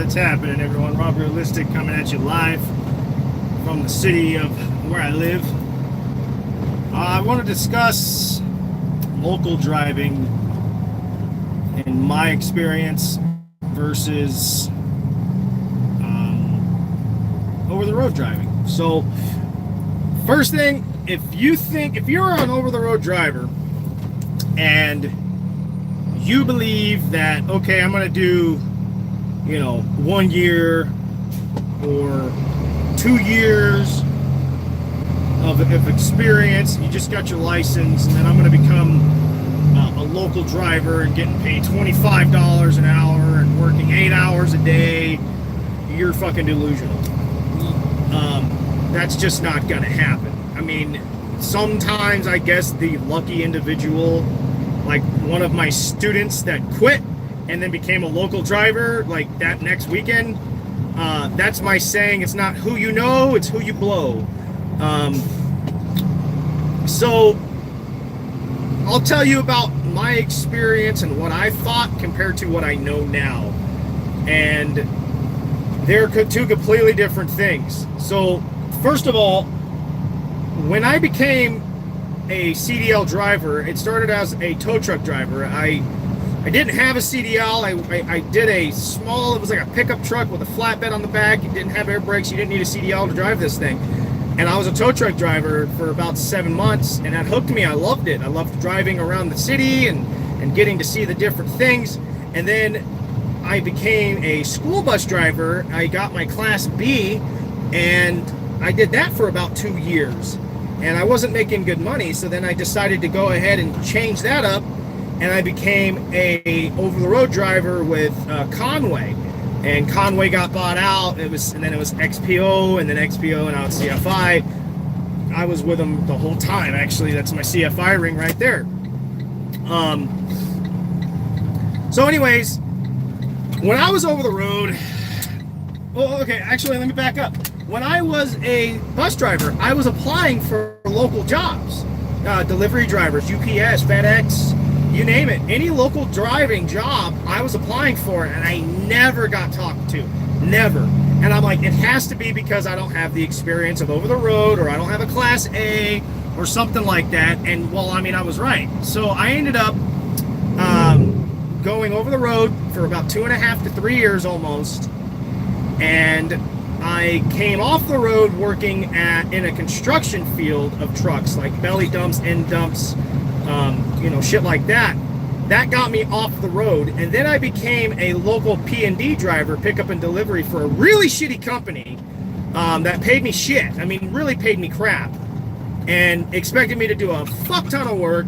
What's happening, everyone? RobRealistic coming at you live from the city of where I live. I want to discuss local driving in my experience versus over-the-road driving. So, first thing, if you're an over-the-road driver and you believe that, okay, I'm going to do 1 year or 2 years of experience, you just got your license, and then I'm going to become a local driver and getting paid $25 an hour and working 8 hours a day, you're fucking delusional. That's just not going to happen. I mean, sometimes I guess the lucky individual, like one of my students that quit and then became a local driver like that next weekend, that's my saying, it's not who you know, it's who you blow. So I'll tell you about my experience and what I thought compared to what I know now, and they're two completely different things. So first of all, when I became a CDL driver, it started as a tow truck driver. I didn't have a CDL. I did a small, it was like a pickup truck with a flatbed on the back. It didn't have air brakes. You didn't need a CDL to drive this thing. And I was a tow truck driver for about 7 months, and that hooked me. I loved it. I loved driving around the city and getting to see the different things. And then I became a school bus driver. I got my Class B, and I did that for about 2 years. And I wasn't making good money, so then I decided to go ahead and change that up, and I became a over-the-road driver with Conway. And Conway got bought out. And then it was XPO, and then XPO, and now it's CFI. I was with them the whole time. Actually, that's my CFI ring right there. So anyways, when I was over the road, well, okay, actually, let me back up. When I was a bus driver, I was applying for local jobs, delivery drivers, UPS, FedEx, you name it. Any local driving job, I was applying for it, and I never got talked to. Never. And I'm like, it has to be because I don't have the experience of over the road, or I don't have a Class A, or something like that. And, well, I mean, I was right. So I ended up going over the road for about 2.5 to 3 years almost. And I came off the road working in a construction field of trucks, like belly dumps, end dumps, shit like that. That got me off the road, and then I became a local P&D driver, pickup and delivery, for a really shitty company that paid me shit. I mean, really paid me crap, and expected me to do a fuck ton of work,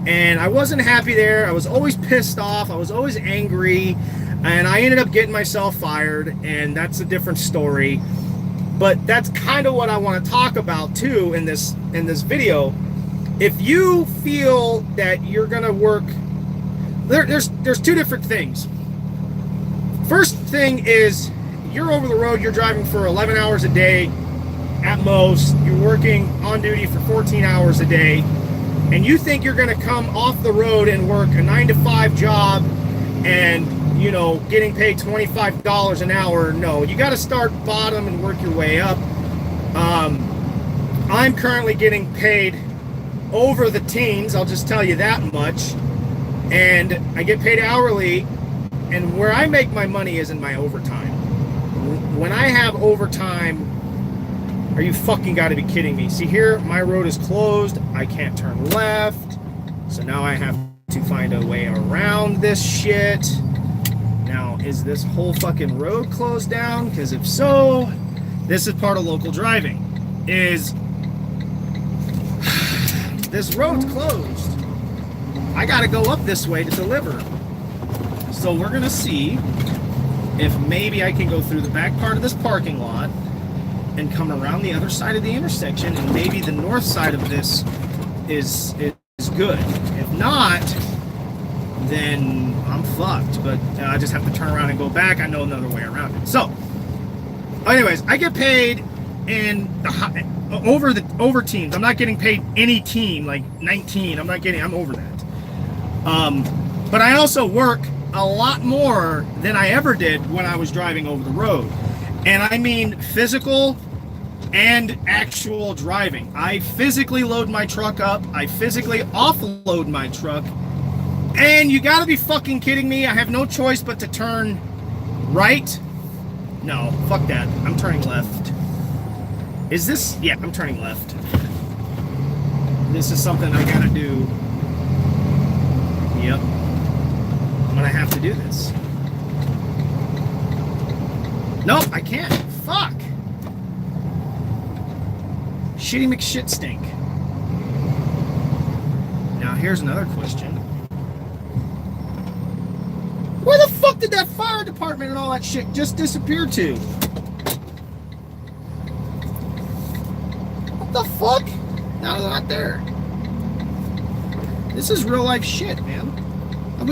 and I wasn't happy there. I was always pissed off. I was always angry. And I ended up getting myself fired, and that's a different story. But that's kind of what I want to talk about too in this video. If you feel that you're gonna work, there's two different things. First thing is, you're over the road, you're driving for 11 hours a day at most. You're working on duty for 14 hours a day, and you think you're gonna come off the road and work a 9-to-5 job and getting paid $25 an hour. No, you got to start bottom and work your way up. I'm currently getting paid over the teens, I'll just tell you that much, and I get paid hourly, and where I make my money is in my overtime. When I have overtime, are you fucking got to be kidding me? See here, my road is closed, I can't turn left, so now I have to find a way around this shit. Now, is this whole fucking road closed down? Because if so, this is part of local driving. This road's closed. I gotta go up this way to deliver. So we're gonna see if maybe I can go through the back part of this parking lot and come around the other side of the intersection, and maybe the north side of this is good. If not, then I'm fucked, but I just have to turn around and go back. I know another way around it. So anyways, I get paid in the over teams. I'm not getting paid any team like 19. I'm over that. But I also work a lot more than I ever did when I was driving over the road. And I mean physical and actual driving. I physically load my truck up. I physically offload my truck. And you gotta be fucking kidding me. I have no choice but to turn right. No, fuck that. I'm turning left. Is this? Yeah, I'm turning left. This is something I gotta do. Yep. I'm gonna have to do this. Nope, I can't. Fuck. Shitty McShit stink. Now here's another question. Where the fuck did that fire department and all that shit just disappear to? What the fuck? Now they're not there. This is real life shit, man.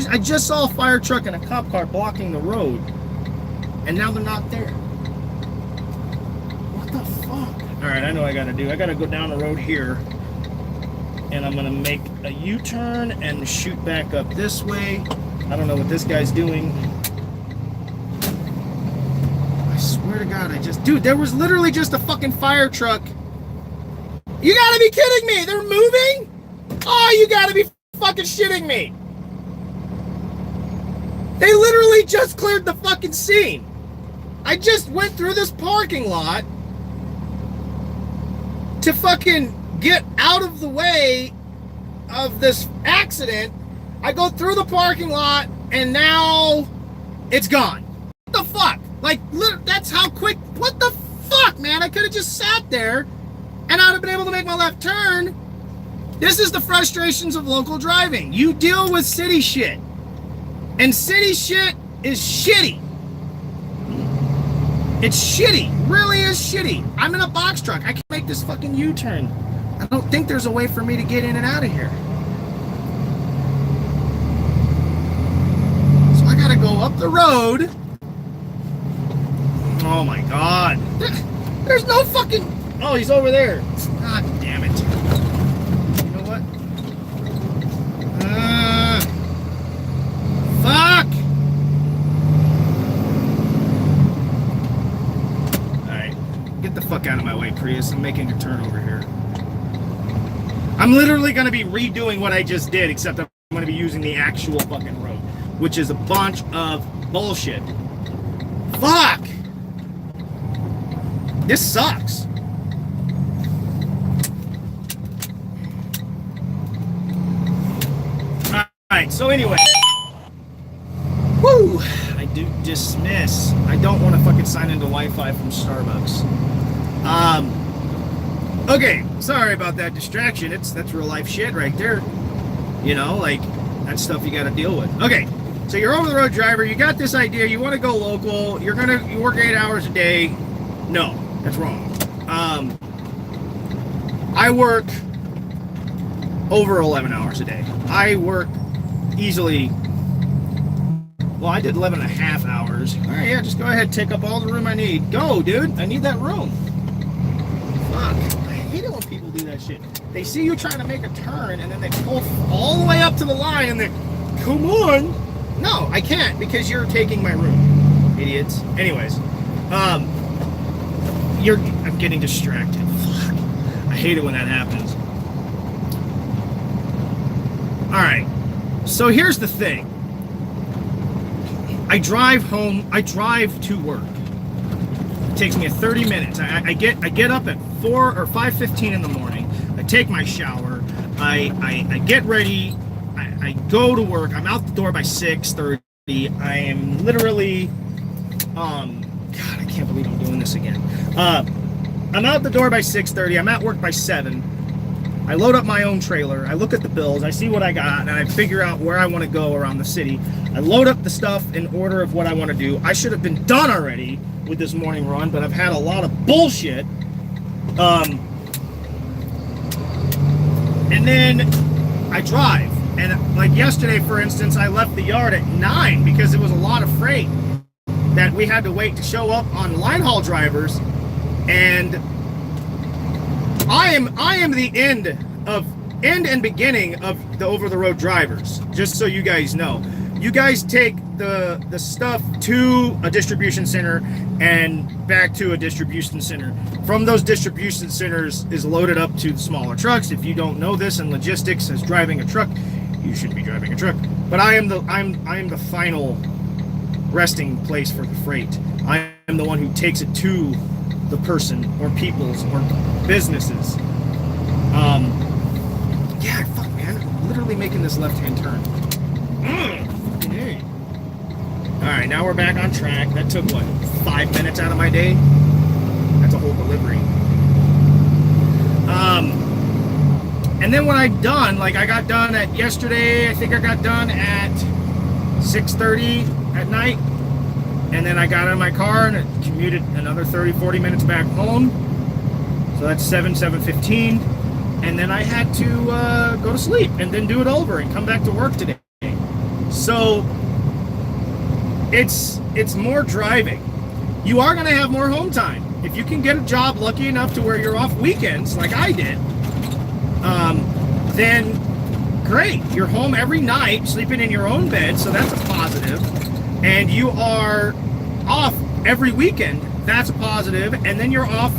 I just saw a fire truck and a cop car blocking the road, and now they're not there. What the fuck? All right, I know what I gotta do. I gotta go down the road here, and I'm gonna make a U-turn and shoot back up this way. I don't know what this guy's doing. I swear to God, dude, there was literally just a fucking fire truck. You gotta be kidding me! They're moving? Oh, you gotta be fucking shitting me! They literally just cleared the fucking scene. I just went through this parking lot to fucking get out of the way of this accident. I go through the parking lot and now it's gone. What the fuck? Like, that's how quick. What the fuck, man? I could have just sat there and I'd have been able to make my left turn. This is the frustrations of local driving. You deal with city shit. And city shit is shitty. It's shitty. Really is shitty. I'm in a box truck. I can't make this fucking U-turn. I don't think there's a way for me to get in and out of here. So I gotta go up the road. Oh my God. There's no fucking... Oh, he's over there. God damn it. You know what? Fuck! Alright. Get the fuck out of my way, Prius. I'm making a turn over here. I'm literally going to be redoing what I just did, except I'm going to be using the actual fucking road, which is a bunch of bullshit. Fuck! This sucks. Alright, so anyway. Woo! I do dismiss. I don't want to fucking sign into Wi-Fi from Starbucks. Okay, sorry about that distraction. That's real life shit right there. You know, like, that's stuff you gotta deal with. Okay, so you're over the road driver, you got this idea, you want to go local, you work 8 hours a day. No, that's wrong. I work over 11 hours a day. I work easily, well, I did 11 and a half hours. All right, yeah, just go ahead, take up all the room I need. Go, dude, I need that room. Fuck, I hate it when people do that shit. They see you trying to make a turn, and then they pull all the way up to the line, and they, come on. No, I can't, because you're taking my room, idiots. Anyways, I'm getting distracted. Fuck, I hate it when that happens. All right, so here's the thing. I drive to work. It takes me 30 minutes. I get up at 4 or 5:15 in the morning. I take my shower. I get ready. I go to work. I'm out the door by 6:30. I am literally, God, I can't believe I'm doing this again. I'm out the door by 6:30. I'm at work by 7. I load up my own trailer. I look at the bills. I see what I got, and I figure out where I want to go around the city. I load up the stuff in order of what I want to do. I should have been done already with this morning run, but I've had a lot of bullshit. And then I drive. And like yesterday, for instance, I left the yard at 9 because there was a lot of freight that we had to wait to show up on line haul drivers. And I am the end and beginning of the over-the-road drivers, just so you guys know. You guys take the stuff to a distribution center and back to a distribution center. From those distribution centers is loaded up to the smaller trucks. If you don't know this in logistics as driving a truck, you shouldn't be driving a truck. But I am the final resting place for the freight. I am the one who takes it to the person or peoples or businesses. Yeah, fuck man, I'm literally making this left-hand turn. All right, now we're back on track. That took what, 5 minutes out of my day? That's a whole delivery. And then when I'm done, like I got done at yesterday, I think I got done at 6:30 at night. And then I got in my car and commuted another 30-40 minutes back home. So that's 7:15. And then I had to go to sleep and then do it over and come back to work today. So it's more driving. You are going to have more home time. If you can get a job lucky enough to where you're off weekends, like I did, then great. You're home every night, sleeping in your own bed, so that's a positive. And you are off every weekend, that's a positive. And then you're off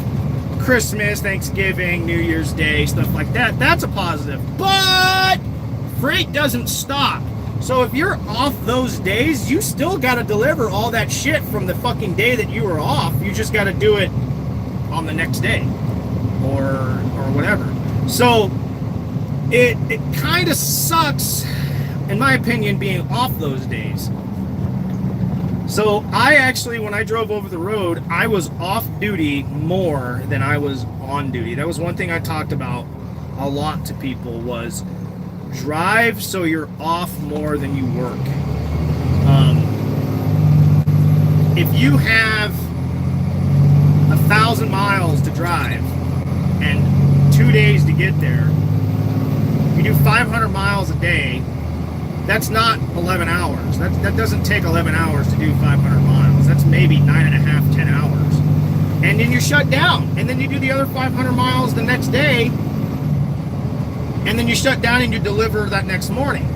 Christmas, Thanksgiving, New Year's Day, stuff like that, that's a positive. But freight doesn't stop. So if you're off those days, you still got to deliver all that shit from the fucking day that you were off. You just got to do it on the next day or whatever. So it kind of sucks, in my opinion, being off those days. So I actually, when I drove over the road, I was off duty more than I was on duty. That was one thing I talked about a lot to people was drive so you're off more than you work. If you have 1,000 miles to drive and 2 days to get there, you do 500 miles a day, that's not 11 hours. That doesn't take 11 hours to do 500 miles. That's maybe 9.5, 10 hours. And then you shut down. And then you do the other 500 miles the next day. And then you shut down and you deliver that next morning.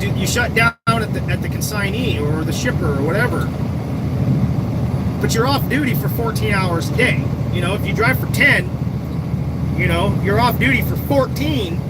You shut down at the consignee or the shipper or whatever. But you're off duty for 14 hours a day. You know, if you drive for 10, you know, you're off duty for 14.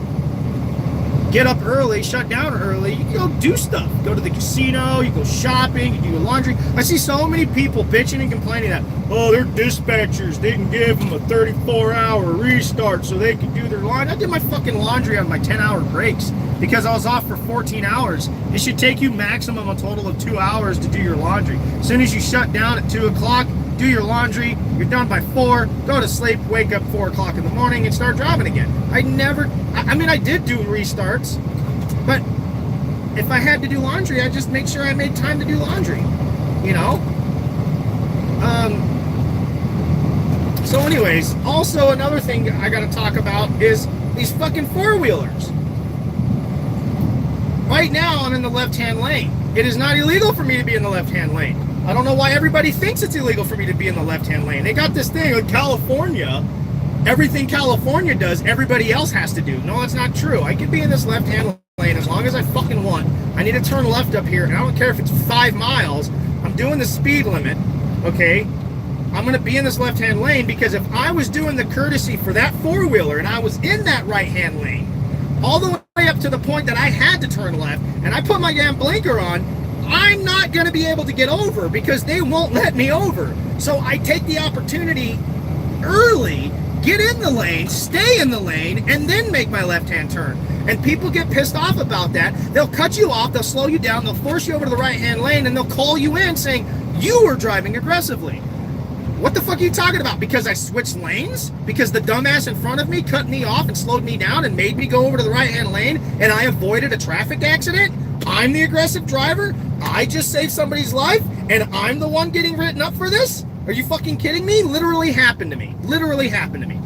Get up early, shut down early, you can go do stuff. Go to the casino, you go shopping, you do your laundry. I see so many people bitching and complaining that, oh, they're dispatchers, they can give them a 34-hour restart so they can do their laundry. I did my fucking laundry on my 10-hour breaks because I was off for 14 hours. It should take you maximum a total of 2 hours to do your laundry. As soon as you shut down at 2 o'clock, do your laundry, you're done by 4, go to sleep, wake up 4 o'clock in the morning and start driving again. I did do restarts, but if I had to do laundry, I'd just make sure I made time to do laundry, you know? So anyways, also another thing I gotta talk about is these fucking four-wheelers. Right now, I'm in the left-hand lane. It is not illegal for me to be in the left-hand lane. I don't know why everybody thinks it's illegal for me to be in the left-hand lane. They got this thing in California. Everything California does, everybody else has to do. No, that's not true. I can be in this left-hand lane as long as I fucking want. I need to turn left up here, and I don't care if it's 5 miles. I'm doing the speed limit, okay? I'm going to be in this left-hand lane because if I was doing the courtesy for that four-wheeler and I was in that right-hand lane, all the way up to the point that I had to turn left, and I put my damn blinker on, I'm not going to be able to get over because they won't let me over. So I take the opportunity early, get in the lane, stay in the lane, and then make my left-hand turn. And people get pissed off about that. They'll cut you off, they'll slow you down, they'll force you over to the right-hand lane, and they'll call you in saying, you were driving aggressively. What the fuck are you talking about? Because I switched lanes? Because the dumbass in front of me cut me off and slowed me down and made me go over to the right-hand lane and I avoided a traffic accident? I'm the aggressive driver? I just saved somebody's life and I'm the one getting written up for this? Are you fucking kidding me? Literally happened to me. Literally happened to me.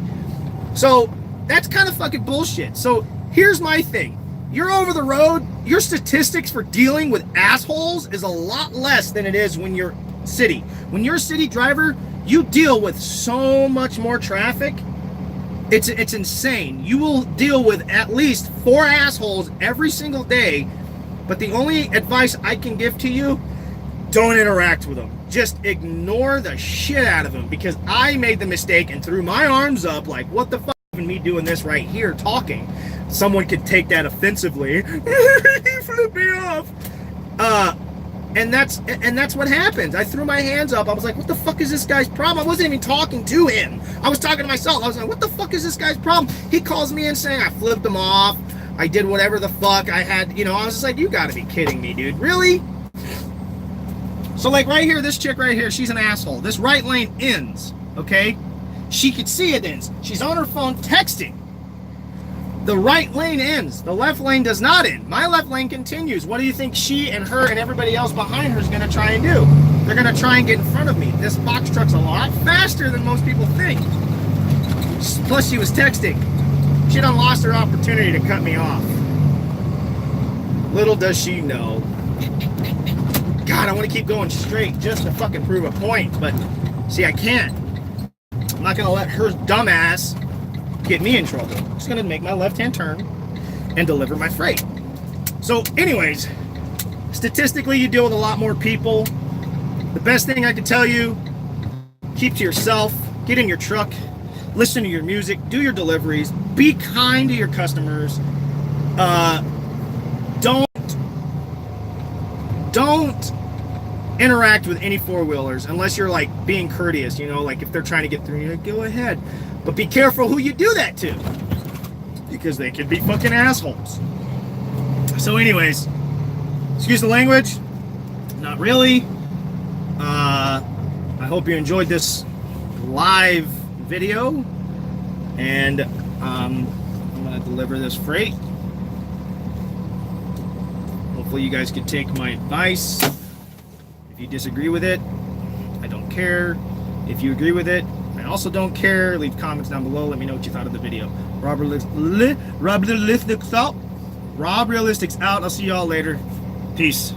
So that's kind of fucking bullshit. So here's my thing. You're over the road, your statistics for dealing with assholes is a lot less than it is when you're city. When you're a city driver, you deal with so much more traffic. It's insane. You will deal with at least 4 assholes every single day But the only advice I can give to you, don't interact with them. Just ignore the shit out of them, because I made the mistake and threw my arms up like, what the fuck, even me doing this right here talking. Someone could take that offensively. He flipped me off. And that's what happens. I threw my hands up. I was like, what the fuck is this guy's problem? I wasn't even talking to him. I was talking to myself. I was like, what the fuck is this guy's problem? He calls me in saying I flipped him off. I did whatever the fuck I had. You know, I was just like, you gotta be kidding me, dude. Really? So like right here, this chick right here, she's an asshole. This right lane ends, okay? She could see it ends. She's on her phone texting. The right lane ends. The left lane does not end. My left lane continues. What do you think she and her and everybody else behind her is going to try and do? They're going to try and get in front of me. This box truck's a lot faster than most people think. Plus, she was texting. She done lost her opportunity to cut me off. Little does she know. God, I want to keep going straight just to fucking prove a point. But, see, I can't. I'm not going to let her dumbass get me in trouble. I'm just gonna make my left-hand turn and deliver my freight. So anyways, statistically you deal with a lot more people. The best thing I can tell you, keep to yourself, get in your truck, listen to your music, do your deliveries, be kind to your customers. Don't interact with any four-wheelers unless you're like being courteous, you know, like if they're trying to get through, you know, go ahead. But be careful who you do that to, because they could be fucking assholes. So anyways, excuse the language, not really. I hope you enjoyed this live video, and I'm gonna deliver this freight. Hopefully you guys can take my advice. If you disagree with it, I don't care. If you agree with it, I also don't care. Leave comments down below. Let me know what you thought of the video. RobRealistic's out. I'll see y'all later. Peace.